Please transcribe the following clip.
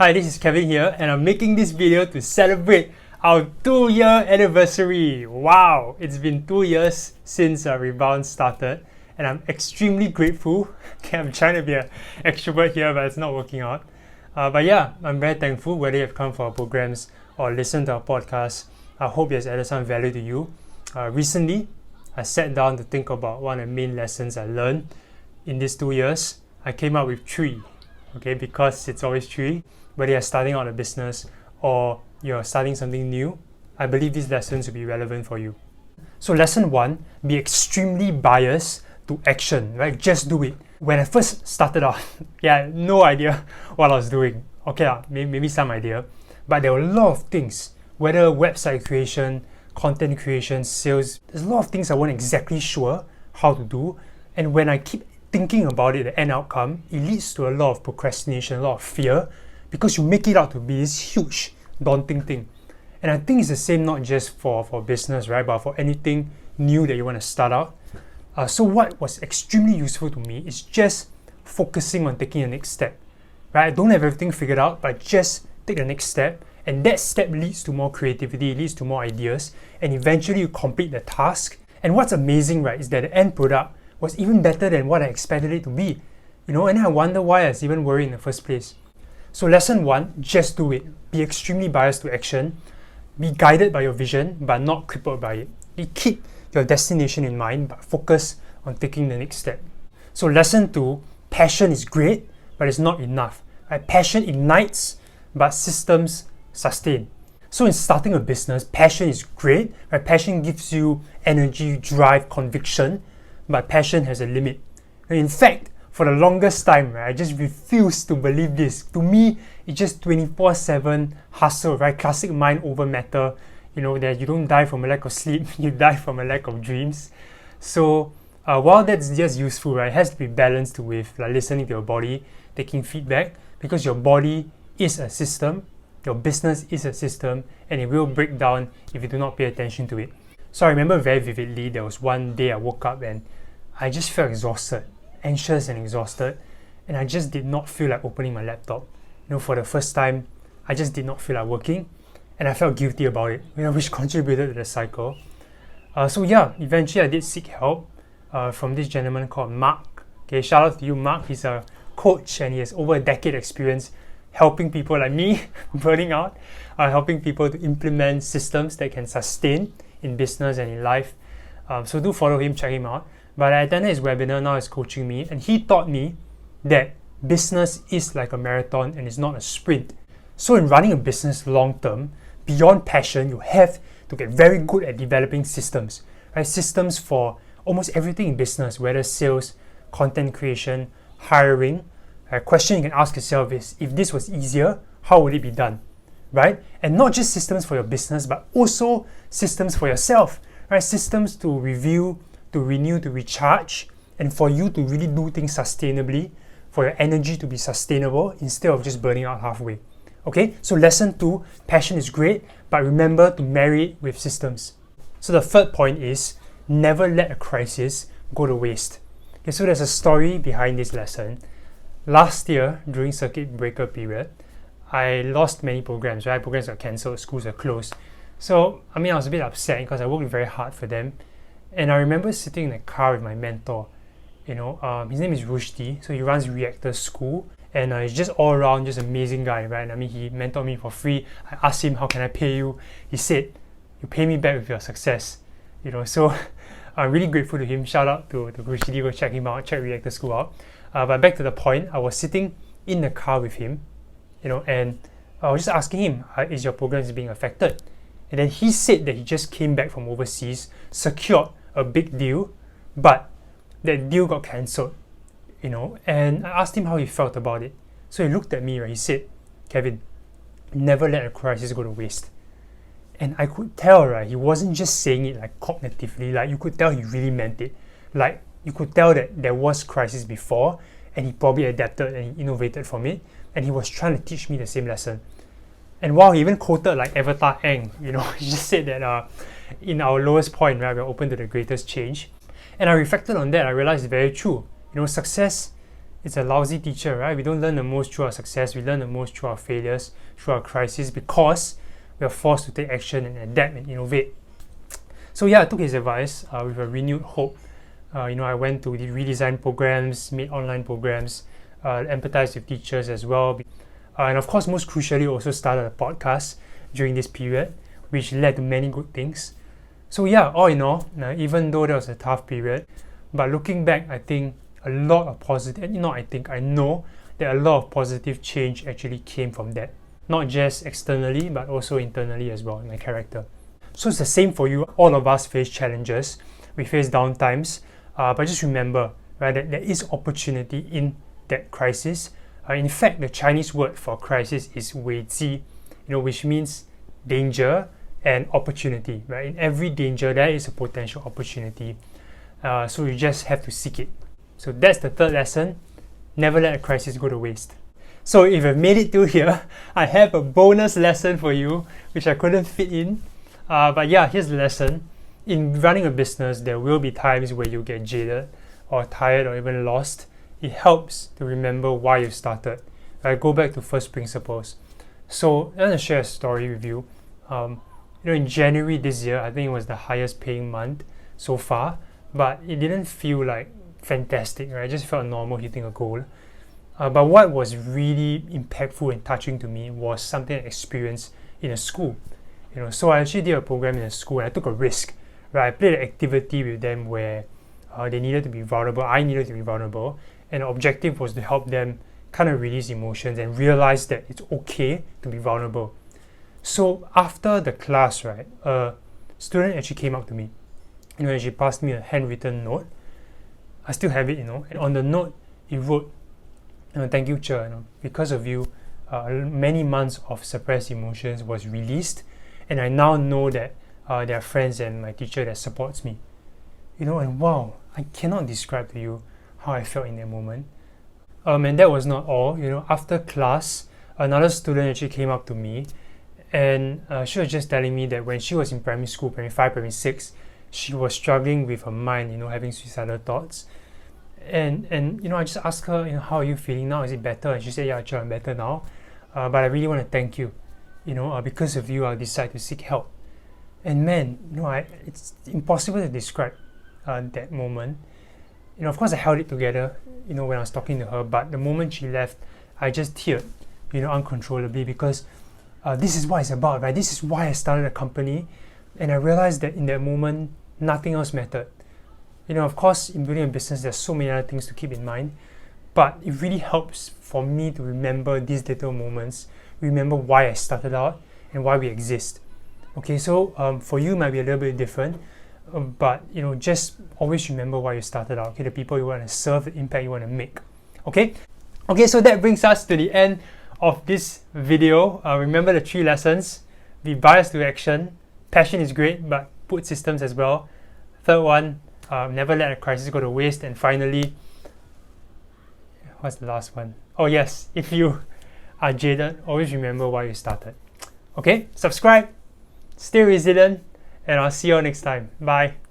Hi, this is Kevin here, and I'm making this video to celebrate our 2-year anniversary. Wow, it's been 2 years since Rebound started, and I'm extremely grateful. Okay, I'm trying to be an extrovert here, but it's not working out. But yeah, I'm very thankful whether you've come for our programs or listened to our podcast. I hope it has added some value to you. Recently, I sat down to think about one of the main lessons I learned in these 2 years. I came up with 3, okay, because it's always 3. Whether you're starting out a business or you're starting something new, I believe these lessons will be relevant for you. So lesson 1, be extremely biased to action, right? Just do it. When I first started out, I had no idea what I was doing. Okay, maybe some idea, but there were a lot of things, whether website creation, content creation, sales, there's a lot of things I wasn't exactly sure how to do. And when I keep thinking about it, the end outcome, it leads to a lot of procrastination, a lot of fear, because you make it out to be this huge, daunting thing. And I think it's the same not just for business, right, but for anything new that you want to start out. So what was extremely useful to me is just focusing on taking the next step, right? I don't have everything figured out, but just take the next step. And that step leads to more creativity, leads to more ideas, and eventually you complete the task. And what's amazing, right, is that the end product was even better than what I expected it to be. And I wonder why I was even worried in the first place. So lesson 1, just do it. Be extremely biased to action. Be guided by your vision, but not crippled by it. Keep your destination in mind, but focus on taking the next step. So lesson 2, passion is great, but it's not enough. Right? Passion ignites, but systems sustain. So in starting a business, passion is great. Right? Passion gives you energy, drive, conviction, but passion has a limit. In fact, for the longest time, right, I just refused to believe this. To me, it's just 24/7 hustle, right? Classic mind over matter. That you don't die from a lack of sleep, you die from a lack of dreams. So while that's just useful, right, it has to be balanced with listening to your body, taking feedback, because your body is a system, your business is a system, and it will break down if you do not pay attention to it. So I remember very vividly, there was one day I woke up and I just felt exhausted. Anxious and exhausted, and I just did not feel like opening my laptop. For the first time, I just did not feel like working, and I felt guilty about it, which contributed to the cycle. So eventually I did seek help from this gentleman called Mark. Okay, shout out to you, Mark. He's a coach and he has over a decade experience helping people like me burning out, helping people to implement systems that can sustain in business and in life. So do follow him, check him out. But I attended his webinar, now he's coaching me, and he taught me that business is like a marathon and it's not a sprint. So in running a business long term, beyond passion, you have to get very good at developing systems. Right? Systems for almost everything in business, whether sales, content creation, hiring. A question you can ask yourself is, if this was easier, how would it be done? Right? And not just systems for your business, but also systems for yourself. Right? Systems to review, to renew, to recharge, and for you to really do things sustainably, for your energy to be sustainable instead of just burning out halfway. Okay, so lesson 2, passion is great, but remember to marry it with systems. So the third point is, never let a crisis go to waste. Okay, so there's a story behind this lesson. Last year, during circuit breaker period, I lost many programs, right? Programs got cancelled, schools are closed. So, I was a bit upset because I worked very hard for them. And I remember sitting in the car with my mentor. His name is Rushdie. So he runs Reactor School, and he's just all around, just amazing guy, right? He mentored me for free. I asked him, how can I pay you? He said, you pay me back with your success. So I'm really grateful to him. Shout out to Rushdie. Go check him out, check Reactor School out. But back to the point, I was sitting in the car with him, and I was just asking him, is your program being affected? And then he said that he just came back from overseas, secured a big deal, but that deal got cancelled, and I asked him how he felt about it. So he looked at me, right? He said, Kevin, never let a crisis go to waste. And I could tell, right, he wasn't just saying it like cognitively, like you could tell he really meant it. Like you could tell that there was crisis before and he probably adapted and he innovated from it, and he was trying to teach me the same lesson. And while he even quoted like Avatar Aang, he just said that in our lowest point, right, we're open to the greatest change. And I reflected on that. I realized it's very true. Success it's a lousy teacher, right? We don't learn the most through our success, we learn the most through our failures, through our crises, because we are forced to take action and adapt and innovate. So yeah, I took his advice with a renewed hope. I went to the redesign programs, made online programs, empathized with teachers as well. And of course, most crucially, also started a podcast during this period, which led to many good things. So yeah, all in all, even though that was a tough period, but looking back, I think a lot of positive, I know that a lot of positive change actually came from that. Not just externally, but also internally as well, in my character. So it's the same for you. All of us face challenges. We face down times. But just remember, right, that there is opportunity in that crisis. In fact, the Chinese word for crisis is 危机, which means danger and opportunity, right? In every danger, there is a potential opportunity. So you just have to seek it. So that's the third lesson. Never let a crisis go to waste. So if you've made it through here, I have a bonus lesson for you, which I couldn't fit in. But yeah, here's the lesson. In running a business, there will be times where you get jaded or tired or even lost. It helps to remember why you started. Right? Go back to first principles. So I'm going to share a story with you. In January this year, I think it was the highest paying month so far, but it didn't feel like fantastic, right? I just felt normal hitting a goal. But what was really impactful and touching to me was something I experienced in a school. So I actually did a program in a school and I took a risk. Right? I played an activity with them where they needed to be vulnerable, I needed to be vulnerable, and the objective was to help them kind of release emotions and realize that it's okay to be vulnerable. So after the class, right, a student actually came up to me, and she passed me a handwritten note. I still have it, and on the note, he wrote, "Thank you, Cher, because of you, many months of suppressed emotions was released, and I now know that there are friends and my teacher that supports me." And wow, I cannot describe to you how I felt in that moment. And that was not all. After class, another student actually came up to me, and she was just telling me that when she was in primary school, primary 5, primary 6, she was struggling with her mind, having suicidal thoughts. And I just asked her, how are you feeling now? Is it better? And she said, yeah, I'm better now. But I really want to thank you. Because of you, I'll decide to seek help. And man, it's impossible to describe that moment. Of course, I held it together, when I was talking to her. But the moment she left, I just teared, uncontrollably, because this is what it's about, right? This is why I started a company. And I realized that in that moment, nothing else mattered. Of course, in building a business, there's so many other things to keep in mind. But it really helps for me to remember these little moments, remember why I started out and why we exist. Okay, so for you, it might be a little bit different. But just always remember why you started out. Okay, the people you want to serve, the impact you want to make. Okay, so that brings us to the end of this video. Remember the 3 lessons. Be biased to action. Passion is great, but put systems as well. Third one, never let a crisis go to waste. And finally, what's the last one? Oh yes, if you are jaded, always remember why you started. Okay, subscribe, stay resilient, and I'll see you all next time. Bye.